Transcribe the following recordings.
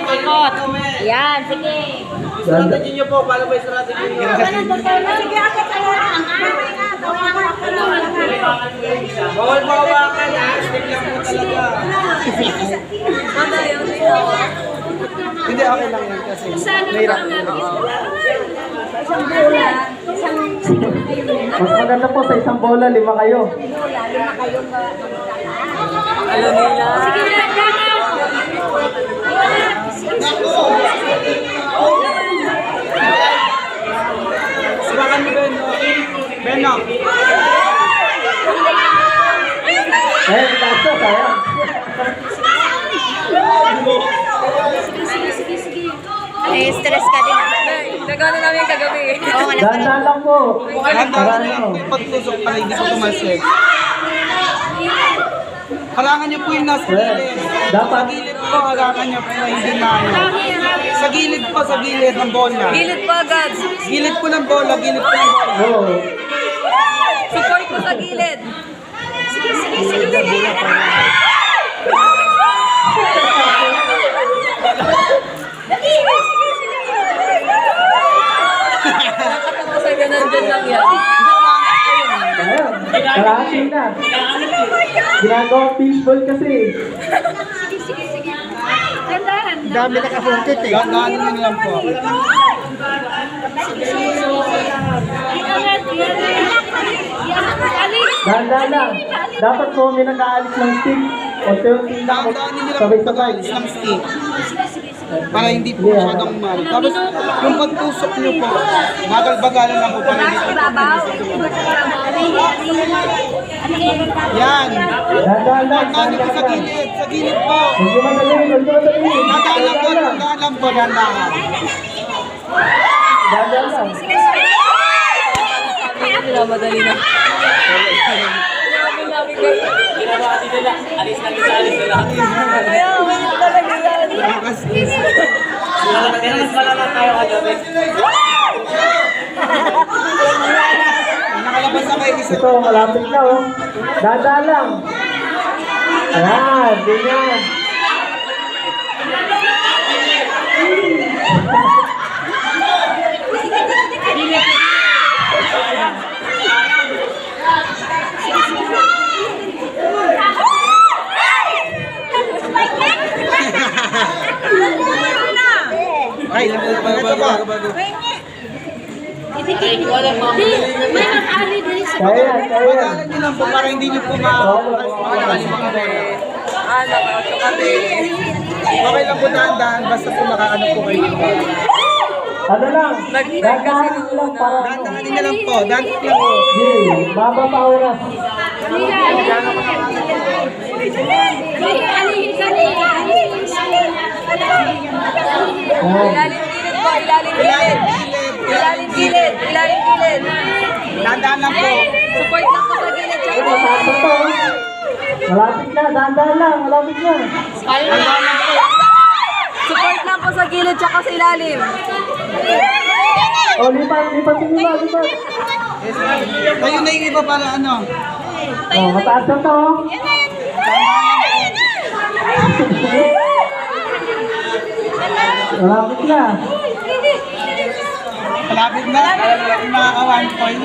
Ikot. Yan, sige. Strategy niyo po, paano ba yung strategy niyo? Sige, akit tayo lang. Bawal mawakan ha, stick lang po talaga. Hindi, okay lang yan kasi mahirap yun. Mas maganda po sa isang bola, 5 kayo. Alam nila. Sige, Sirakan mo Ben, Ben no? Taas na, sayang. Ay, stress ka din. Nagano namin kagabi. Oo, nga Dahan-dahan lang po. Handa niyo lang po yung pagtusok para hindi po tumalsik. Harangan niyo po yung nasa gilid. Sa gilid po, harangan niyo po na hindi nayo. Sa gilid po, sa gilid ng bola. Gilid po agad. Gilid po ng bola, gilid po ng bola. Oo. Support ko sa gilid. Sige, sige, sige. Nakatapos ay ganun din lang yan. Sayang. Kalahati na. Ginagawang fishball kasi. Gandahan. Dami nakapuntit eh. Gagawin niyo lang po. Dahan-dahan lang. Dapat po may nag-aalis ng stick. O yung lang. Dahan-dahan niyo lang po Sabay-sabay. pag-alis ng stick. Para hindi po masyadong mahal. Tapos yung pagtusok niyo po, bagal-bagalan lang po para hindi po yan. Dahan-dahan lang. Dahan niyo po sa gilid. Sa gilid po. Huwag niyo madali. Huwag niyo madali. Dahan lang po. Dahan lang po. Dahan lang. Dahan-dahan lang. Madali na. Alis na lang. Kaya, ganyan talaga yan. Alis malala tayo kagabi. Nakalabas na kayo isa. Ito, malapit na oh. Dahan-dahan lang. Ayan, ganyan. Ay, bago. Kaya, kaya. Pagalan niyo lang po para hindi niyo po makakali mga bola. Nakauto kami. Okay lang po dahan-dahan, basta po makaano po kayo. Ano lang? Dahan-dahan lang para ano. Dahan-dahanin niyo lang po, dahan-dahan lang po. Hindi, baba pa oras. Ayan. Ilalim gilid po, ilalim gilid. Ilalim gilid, ilalim gilid. Dahan-dahan lang po. Support lang po sa gilid. Ito, taas na to. Malapit na, dahan-dahan lang, malapit na. Support lang po sa gilid tsaka sa ilalim. O, lipat, lipat. Kayo na yung iba para ano. O, mataas na to. Malapit na. Malapit na, makaka 1 point.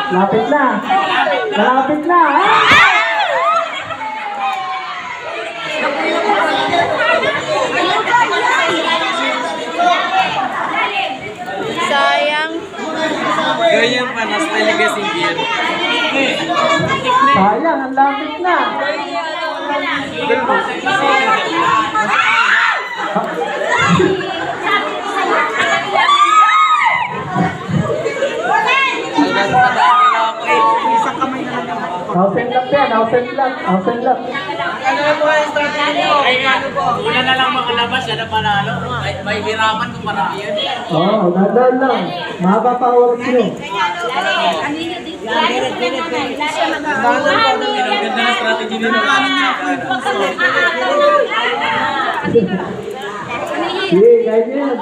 Malapit na. Malapit na. Sayang. Ganyan pa, nas talaga si Bier. Sayang, ang lapit na. Isang kamay na lang. Hausen lang yan, hausen lang. Ano na po yung strategy niyo? Ay nga, una na lang makalabas, yan ang panalo. May hiraman kung marami yan. Oo, dahan lang. Mahaba pa oras nyo. Ang ganda na strategy nila. Sige, kahit yan.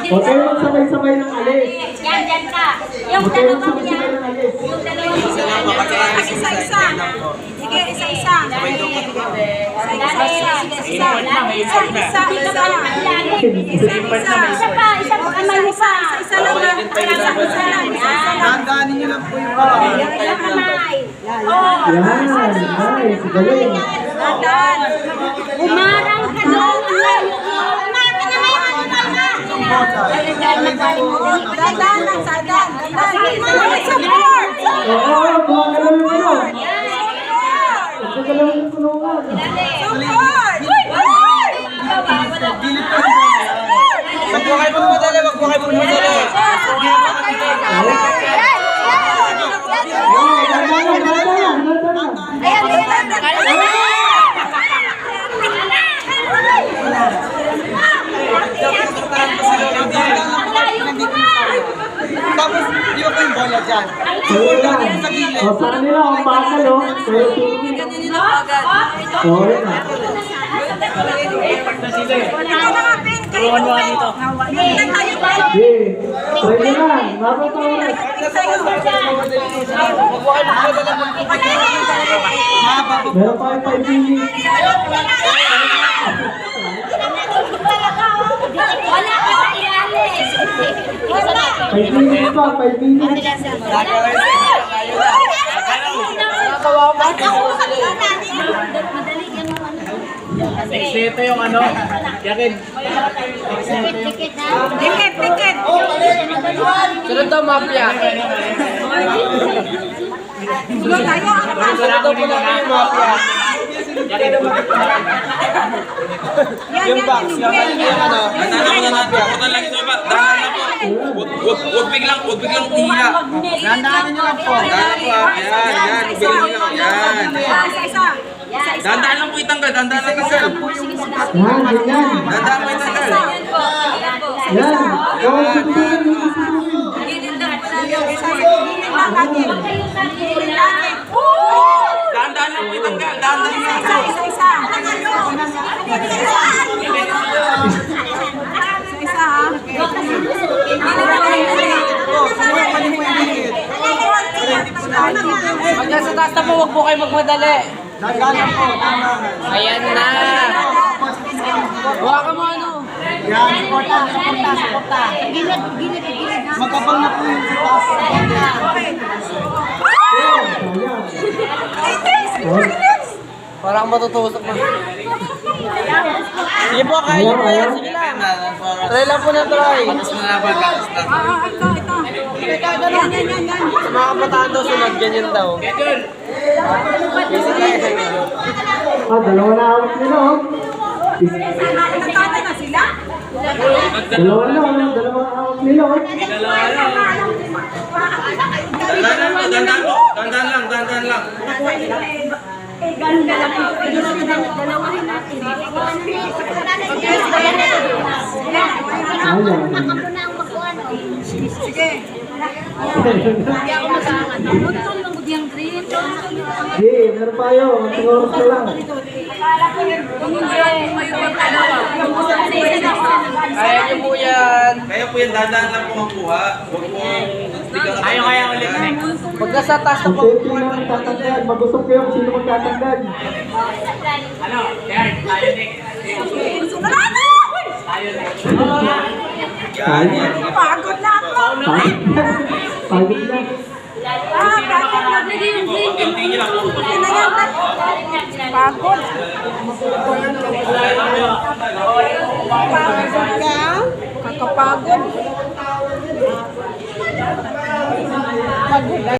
Huwag kayo magsabay-sabay ng alis. Yan, dyan ka. Yung Huwag kayo dalawa magsabay-sabay ng alis. yung dalawa Isa-isa. Sige, isa-isa. Tandaanin niyo lang po yung kamay. Yan, nice. Galing. Umarang ka doon. Umarang ka na ngayon. Dandan lang, sadan. Support! Oo, buha ka lang kayo. Gusto ka lang yung tulungan. Support! Gilid pa rin po. Wag po kayo magmadali, wag po kayo magmadali. Tapos, di ba po yung bola dyan? Sa gilid. O, sa kanila, ang bakal, o. Kaya tulungan. Oo, yun na. Tulungan mo nga dito. Sige. Try nyo lang. Mabot ang oras. Meron pa kayo 5 minutes. Wala ka sa ilalim. 5 minutes pa, 5 minutes. Ito yung ano. Yakin. Dikit. Sunod daw, mafia. Sunod tayo. Sunod daw po namin yung mafia. Yung box, yung ano. Dahan lang ito ba? Dahan lang po. Huwag biglang umiya. Dandaanin nyo lang po. Dahan po. Yan. Bigyan nyo lang. Yan. Isa-isa. Dahan lang po itanggal. Dahan lang itanggal. Yan, ganyan. Dahan mo itanggal. Yan. Gawin ko dito. Dahan lang po itanggal. Dahan lang. Isa-isa. Pag nasa taas na po, wag po kayo magmadali. Dandaanin po. Ayan na. Huwag ka mo ano. Yan, suporta. Magkabal na po yung sa taas. Parang matutusok na. Sige po, kaya nyo po yan. Sige lang. Try lang po na try. Sa mga kabataan daw, sunod ganyan daw. Dalawa na hawak nila, oh. Nagkata na sila? Dalawa na, oh. Dalawa na hawak nila, oh. Dahan lang. Sige. Sige, meron pa kayo. Ang oras na lang. Kaya nyo po yan. Kaya po yan, dahan lang po makuha. Huwag po. Kaya ulit. Pag nasa taas na Ang po, safety na ang tatandaan. Mag-usap kayo kung sino magtatandaan. Ano? Yan. Tayo Nick. Kaya. Pagod na ako. Pagod na. Hindi nyo lang. Pagod. Kakapagod.